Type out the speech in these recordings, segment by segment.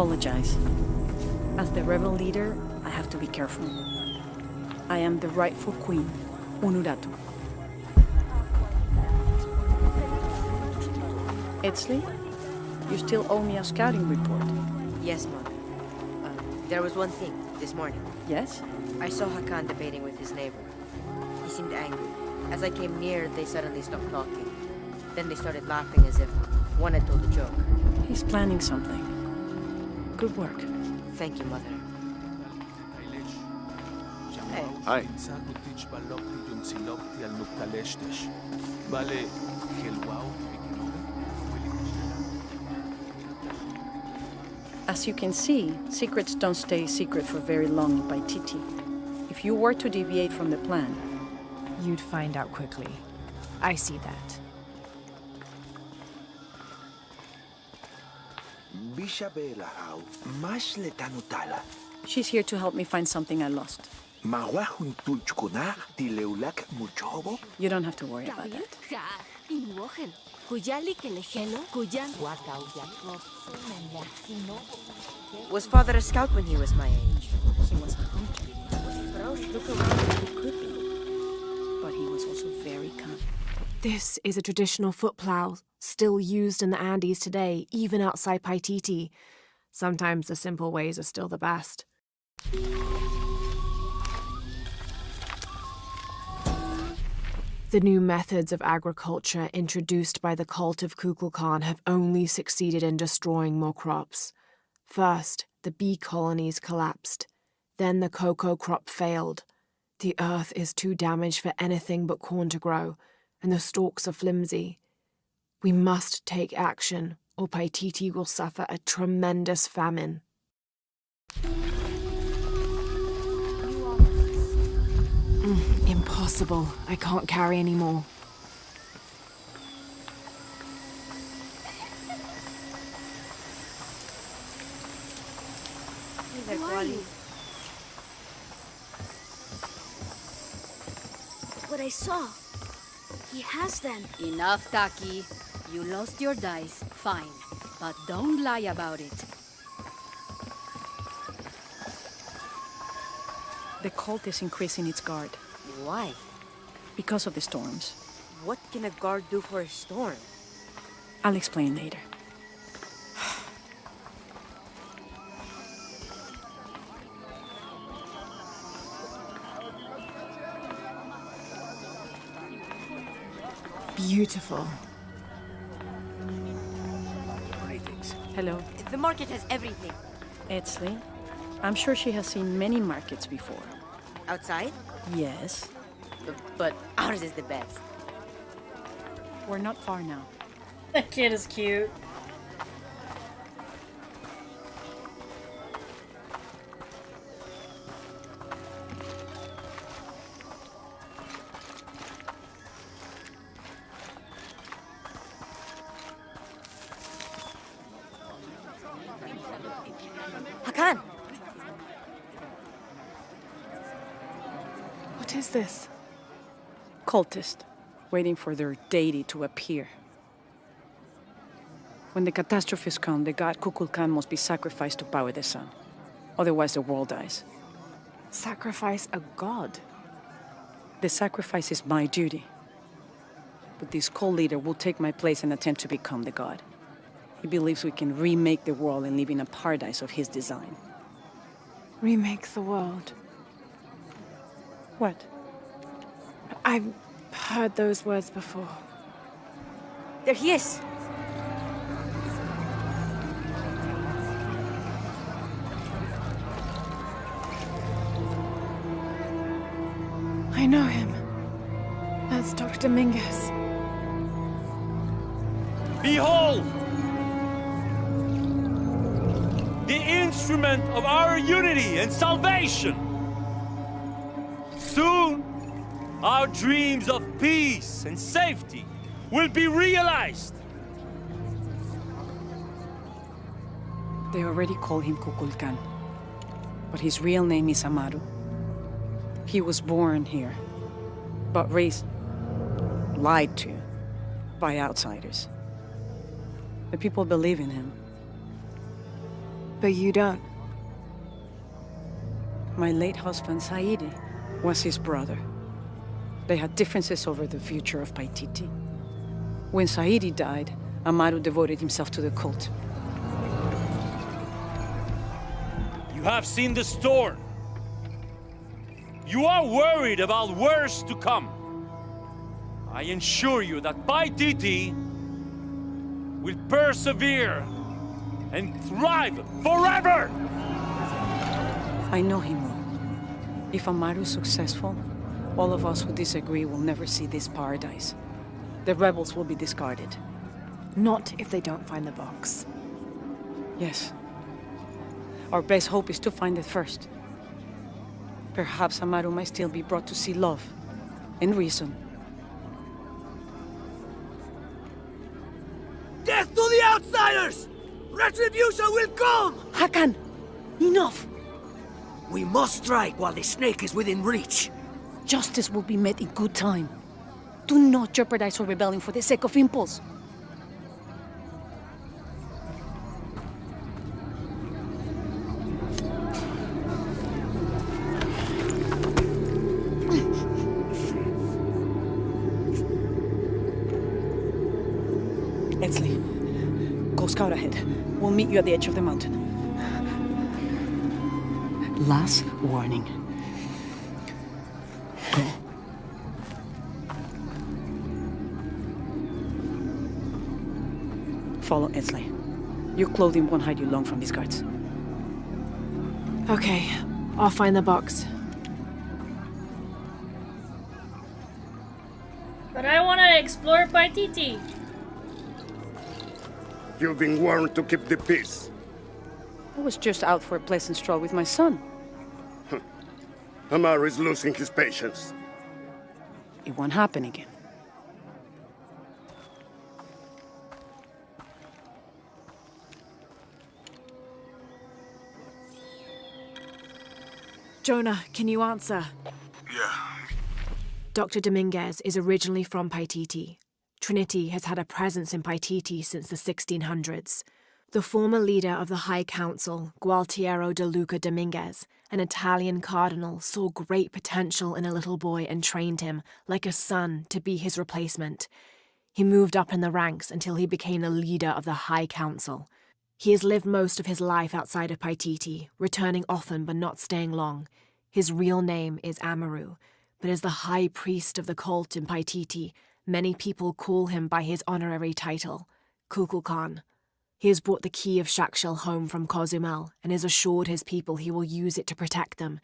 apologize. As the rebel leader, I have to be careful. I am the rightful queen, Unuratu. Etzli, you still owe me a scouting report. Yes, Mother. There was one thing, this morning. Yes? I saw Hakan debating with his neighbor. He seemed angry. As I came near, they suddenly stopped talking. Then they started laughing as if one had told a joke. He's planning something. Good work. Thank you, Mother. Hey. Hi. As you can see, secrets don't stay secret for very long in Paititi. If you were to deviate from the plan, You'd find out quickly. I see that. Bishabelahau, masle tanutala. she's here to help me find something I lost. Mawahun tulchkunar tileulak muchobo. You don't have to worry about that. Was Father a scout when he was my age? He was a hunter. Look around, he could be. But he was also very kind. This is a traditional foot plow, still used in the Andes today, even outside Paititi. Sometimes the simple ways are still the best. The new methods of agriculture introduced by the cult of Kukulkan have only succeeded in destroying more crops. First, the bee colonies collapsed. Then the cocoa crop failed. The earth is too damaged for anything but corn to grow, and the stalks are flimsy. We must take action, or Paititi will suffer a tremendous famine. Impossible. I can't carry any more. Hey there, Kwali. What I saw. He has them. Enough, Taki. You lost your dice, fine. But don't lie about it. The cult is increasing its guard Why? because of the storms. What can a guard do for a storm? I'll explain later. Beautiful. Hello, The market has everything. Etzli. I'm sure she has seen many markets before. Outside? Yes. But ours is the best. We're not far now. That kid is cute. Hakan! What is this? Cultist, waiting for their deity to appear. When the catastrophes come, the god Kukulkan must be sacrificed to power the sun. Otherwise, the world dies. Sacrifice a god? The sacrifice is my duty. But this cult leader will take my place and attempt to become the god. He believes we can remake the world and live in a paradise of his design. Remake the world. What? I've heard those words before. There he is! I know him. That's Dr. Dominguez. Behold! The instrument of our unity and salvation! Soon, our dreams of peace and safety will be realized! They already call him Kukulkan. But his real name is Amaru. He was born here, but raised, lied to, by outsiders. The people believe in him. But you don't. My late husband, Saidi, was his brother. They had differences over the future of Paititi. When Saidi died, Amaru devoted himself to the cult. You have seen the storm. You are worried about worse to come. I assure you that Paititi will persevere and thrive forever! I know he will. If Amaru is successful, all of us who disagree will never see this paradise. The rebels will be discarded. Not if they don't find the box. Yes. Our best hope is to find it first. Perhaps Amaru might still be brought to see love and reason. Death to the outsiders! Retribution will come! Hakan! Enough! We must strike while the snake is within reach. Justice will be met in good time. Do not jeopardize our rebellion for the sake of impulse. Etzli, go scout ahead. We'll meet you at the edge of the mountain. Last warning. Go. Follow Etzli. Your clothing won't hide you long from these guards. Okay, I'll find the box. But I want to explore Paititi. You've been warned to keep the peace. I was just out for a pleasant stroll with my son. Amaru is losing his patience. It won't happen again. Jonah, can you answer? Yeah. Dr. Dominguez is originally from Paititi. Trinity has had a presence in Paititi since the 1600s. The former leader of the High Council, Gualtiero de Luca Dominguez, an Italian cardinal, saw great potential in a little boy and trained him, like a son, to be his replacement. He moved up in the ranks until he became the leader of the High Council. He has lived most of his life outside of Paititi, returning often but not staying long. His real name is Amaru, but as the high priest of the cult in Paititi, many people call him by his honorary title, Kukulkan. He has brought the key of Shakshel home from Cozumel and has assured his people he will use it to protect them.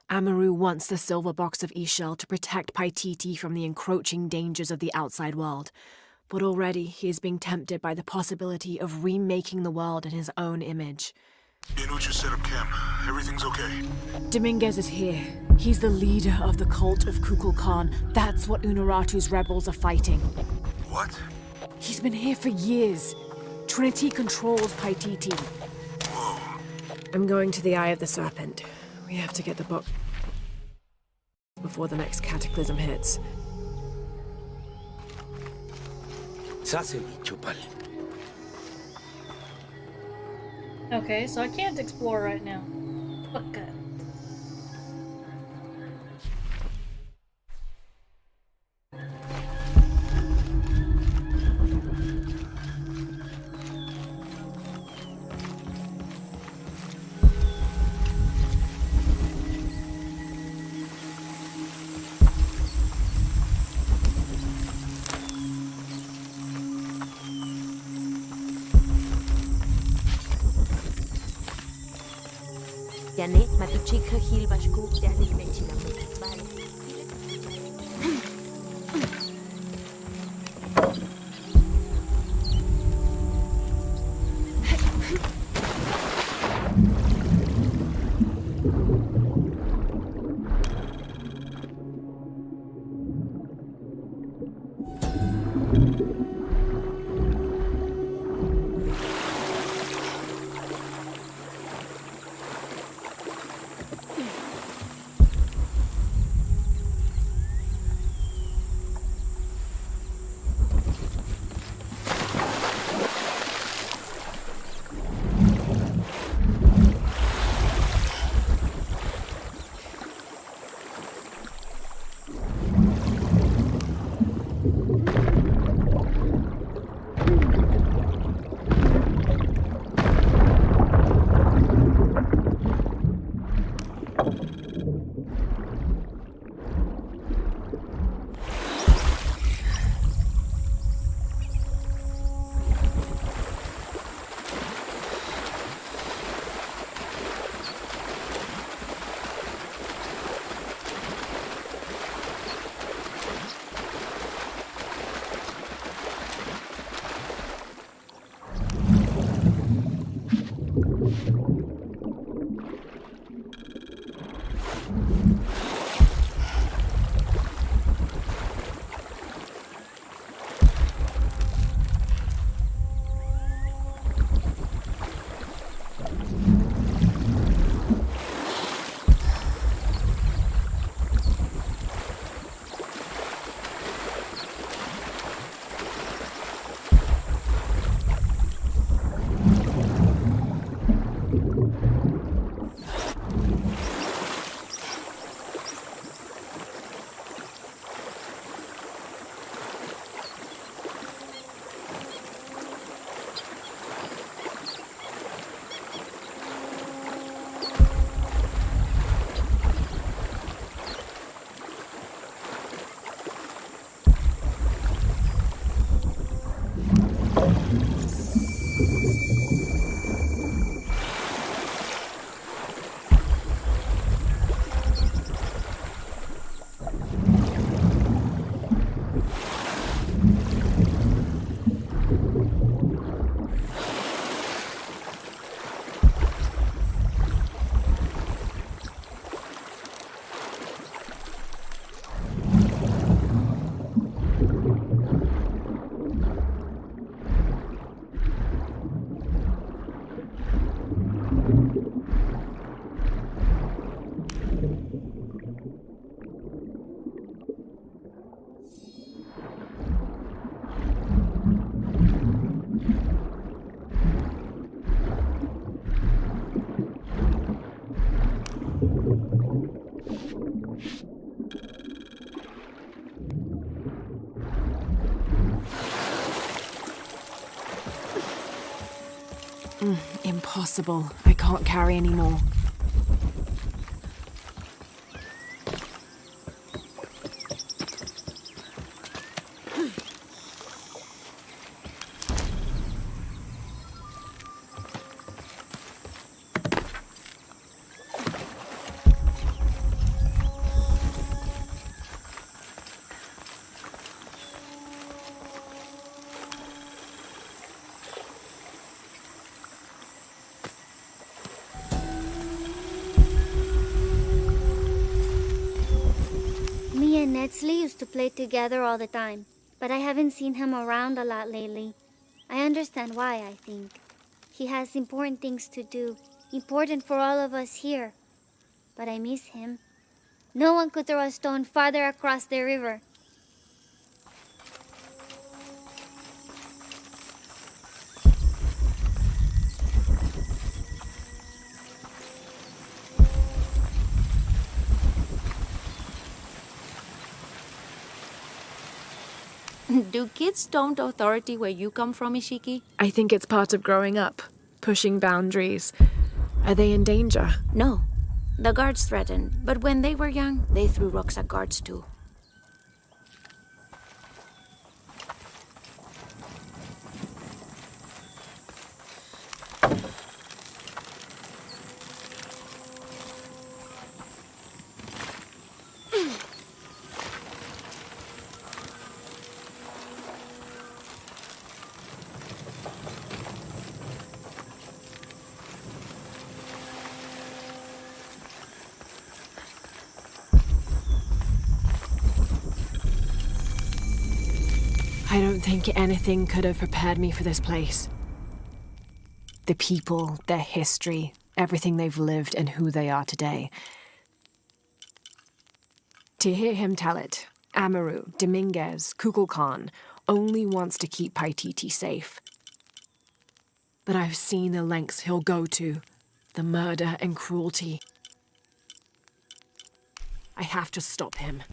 Amaru wants the silver box of Ixchel to protect Paititi from the encroaching dangers of the outside world, but already he is being tempted by the possibility of remaking the world in his own image. Inucha set up camp. Everything's okay. Dominguez is here. He's the leader of the cult of Kukulkan. That's what Unuratu's rebels are fighting. What? He's been here for years. Trinity controls Paititi. Whoa. I'm going to the Eye of the Serpent. We have to get the book before the next cataclysm hits. Okay, so I can't explore right now. Okay. Yani matuchika hilbashku yani mechinamu. Impossible. I can't carry anymore. Me and Nedsley used to play together all the time, but I haven't seen him around a lot lately. I understand why, I think. He has important things to do, important for all of us here. But I miss him. No one could throw a stone farther across the river. Do kids don't authority where you come from, Ishiki? I think it's part of growing up, pushing boundaries. Are they in danger? No. The guards threatened, but when they were young, they threw rocks at guards too. I don't think anything could have prepared me for this place. The people, their history, everything they've lived and who they are today. To hear him tell it, Amaru, Dominguez, Kukulkan only wants to keep Paititi safe. But I've seen the lengths he'll go to, the murder and cruelty. I have to stop him.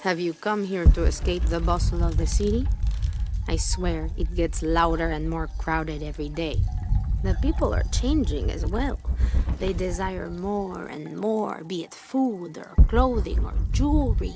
Have you come here to escape the bustle of the city? I swear, it gets louder and more crowded every day. The people are changing as well. They desire more and more, be it food or clothing or jewelry.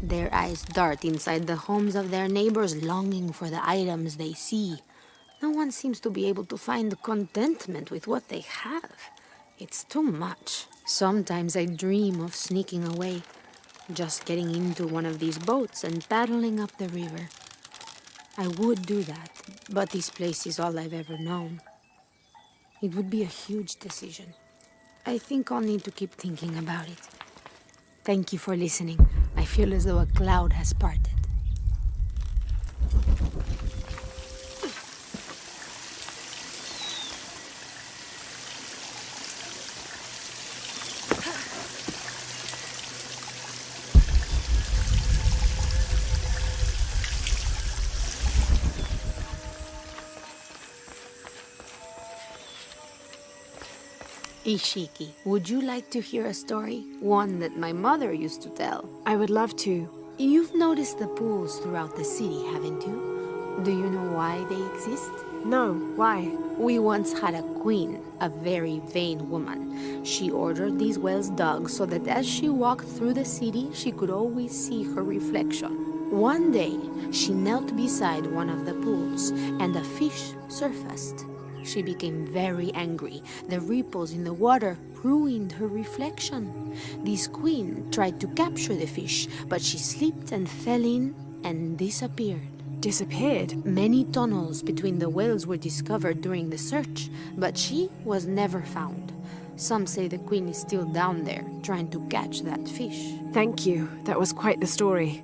Their eyes dart inside the homes of their neighbors, longing for the items they see. No one seems to be able to find contentment with what they have. It's too much. Sometimes I dream of sneaking away, just getting into one of these boats and paddling up the river. I would do that, but this place is all I've ever known. It would be a huge decision. I think I'll need to keep thinking about it. Thank you for listening. I feel as though a cloud has parted. Ishiki, would you like to hear a story? One that my mother used to tell. I would love to. You've noticed the pools throughout the city, haven't you? Do you know why they exist? No, why? We once had a queen, a very vain woman. She ordered these wells dug so that as she walked through the city, she could always see her reflection. One day, she knelt beside one of the pools, and a fish surfaced. She became very angry. The ripples in the water ruined her reflection. This queen tried to capture the fish, but she slipped and fell in and disappeared. Disappeared? Many tunnels between the wells were discovered during the search, but she was never found. Some say the queen is still down there, trying to catch that fish. Thank you. That was quite the story.